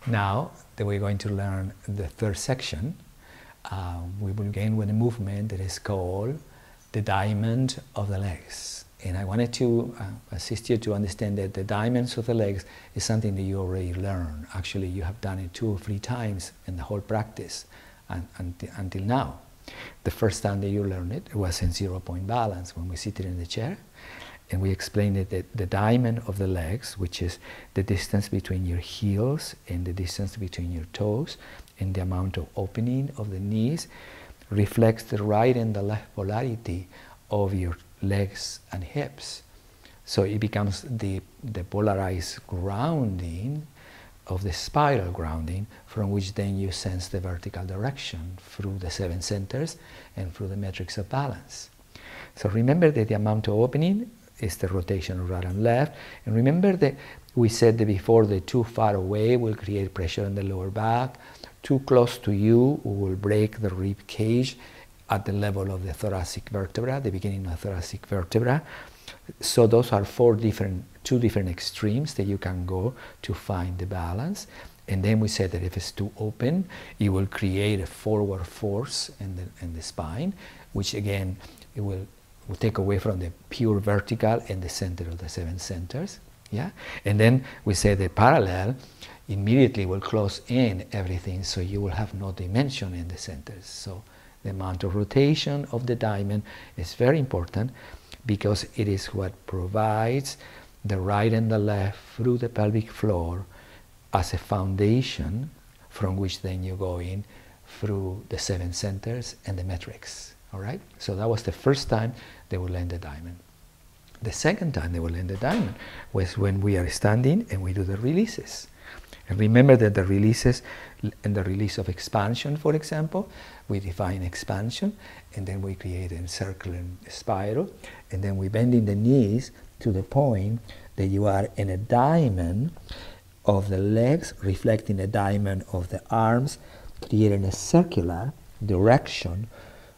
Now that we're going to learn the third section, we will begin with a movement that is called the diamond of the legs. And I wanted to assist you to understand that the diamonds of the legs is something that you already learned. Actually, you have done it 2 or 3 times in the whole practice until now. The first time that you learned it was in 0-point balance when we sit in the chair. And we explained that the diamond of the legs, which is the distance between your heels and the distance between your toes, and the amount of opening of the knees, reflects the right and the left polarity of your legs and hips. So it becomes the polarized grounding of the spiral grounding, from which then you sense the vertical direction through the 7 centers and through the metrics of balance. So remember that the amount of opening is the rotation of right and left. And remember that we said that before, the too far away will create pressure in the lower back. Too close to you will break the rib cage at the level of the thoracic vertebra, the beginning of the thoracic vertebra. So those are 2 different extremes that you can go to find the balance. And then we said that if it's too open, it will create a forward force in the spine, which again, it will take away from the pure vertical and the center of the 7 centers. Yeah? And then we say the parallel immediately will close in everything, so you will have no dimension in the centers. So the amount of rotation of the diamond is very important, because it is what provides the right and the left through the pelvic floor as a foundation from which then you go in through the 7 centers and the metrics. All right? So that was the first time they will learn the diamond. The second time they will learn the diamond was when we are standing and we do the releases. And remember that the releases, and the release of expansion, for example, we define expansion, and then we create a circle and a spiral, and then we bend in the knees to the point that you are in a diamond of the legs, reflecting a diamond of the arms, creating a circular direction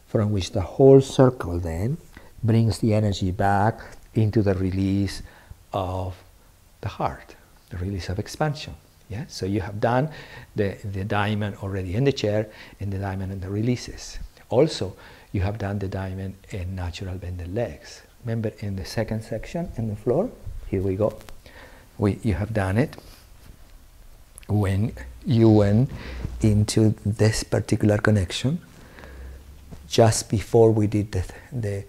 from which the whole circle then brings the energy back into the release of the heart, the release of expansion. Yeah? So you have done the diamond already in the chair, and the diamond in the releases. Also, you have done the diamond in natural bended legs. Remember in the second section in the floor? Here we go. You have done it when you went into this particular connection just before we did the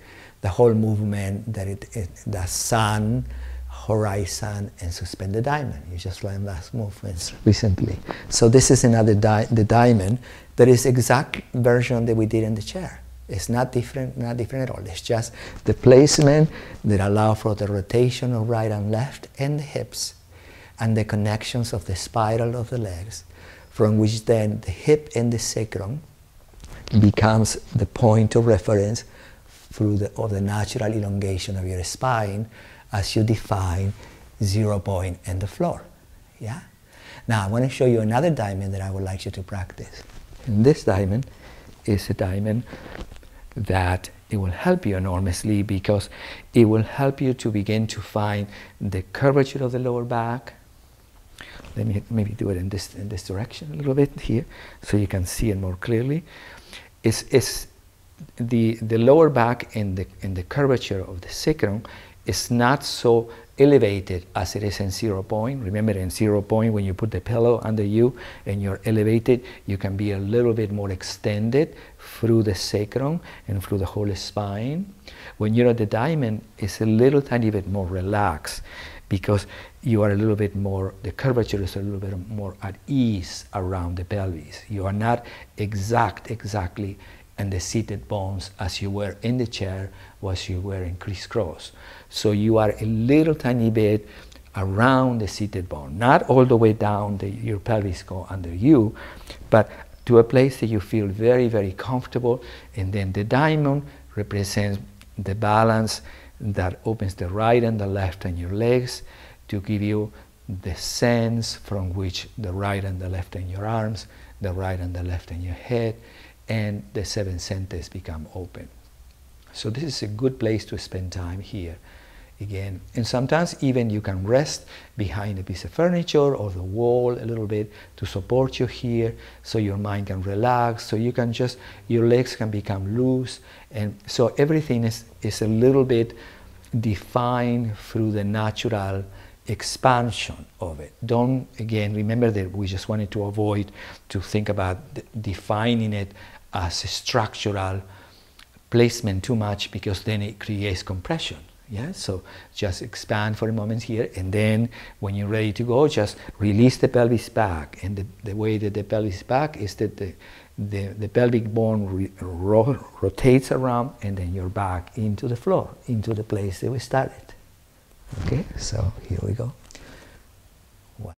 whole movement, the sun, horizon, and suspended diamond. You just learned last movements recently. So this is another the diamond that is exact version that we did in the chair. It's not different at all. It's just the placement that allow for the rotation of right and left and the hips, and the connections of the spiral of the legs, from which then the hip and the sacrum becomes the point of reference through the natural elongation of your spine, as you define 0 point and the floor. Yeah? Now I want to show you another diamond that I would like you to practice. And this diamond is a diamond that it will help you enormously, because it will help you to begin to find the curvature of the lower back. Let me maybe do it in this direction a little bit here, so you can see it more clearly. It's the lower back and the curvature of the sacrum is not so elevated as it is in 0 point. Remember, in 0 point, when you put the pillow under you and you're elevated, you can be a little bit more extended through the sacrum and through the whole spine. When you're at the diamond, it's a little tiny bit more relaxed, because you are a little bit more, the curvature is a little bit more at ease around the pelvis. You are not exactly in the seated bones as you were in the chair, or as you were in crisscross. So you are a little tiny bit around the seated bone, not all the way down your pelvis go under you, but to a place that you feel very, very comfortable. And then the diamond represents the balance that opens the right and the left in your legs, to give you the sense from which the right and the left in your arms, the right and the left in your head, and the 7 centers become open. So this is a good place to spend time here again. And sometimes even you can rest behind a piece of furniture or the wall a little bit to support you here, so your mind can relax, so you can just, your legs can become loose, and so everything is a little bit defined through the natural expansion of it. Don't, again, remember that we just wanted to avoid to think about defining it as a structural placement too much, because then it creates compression. Yeah, so just expand for a moment here, and then when you're ready to go, just release the pelvis back. And the way that the pelvis back is that the pelvic bone rotates around, and then you're back into the floor, into the place that we started. Okay, so here we go.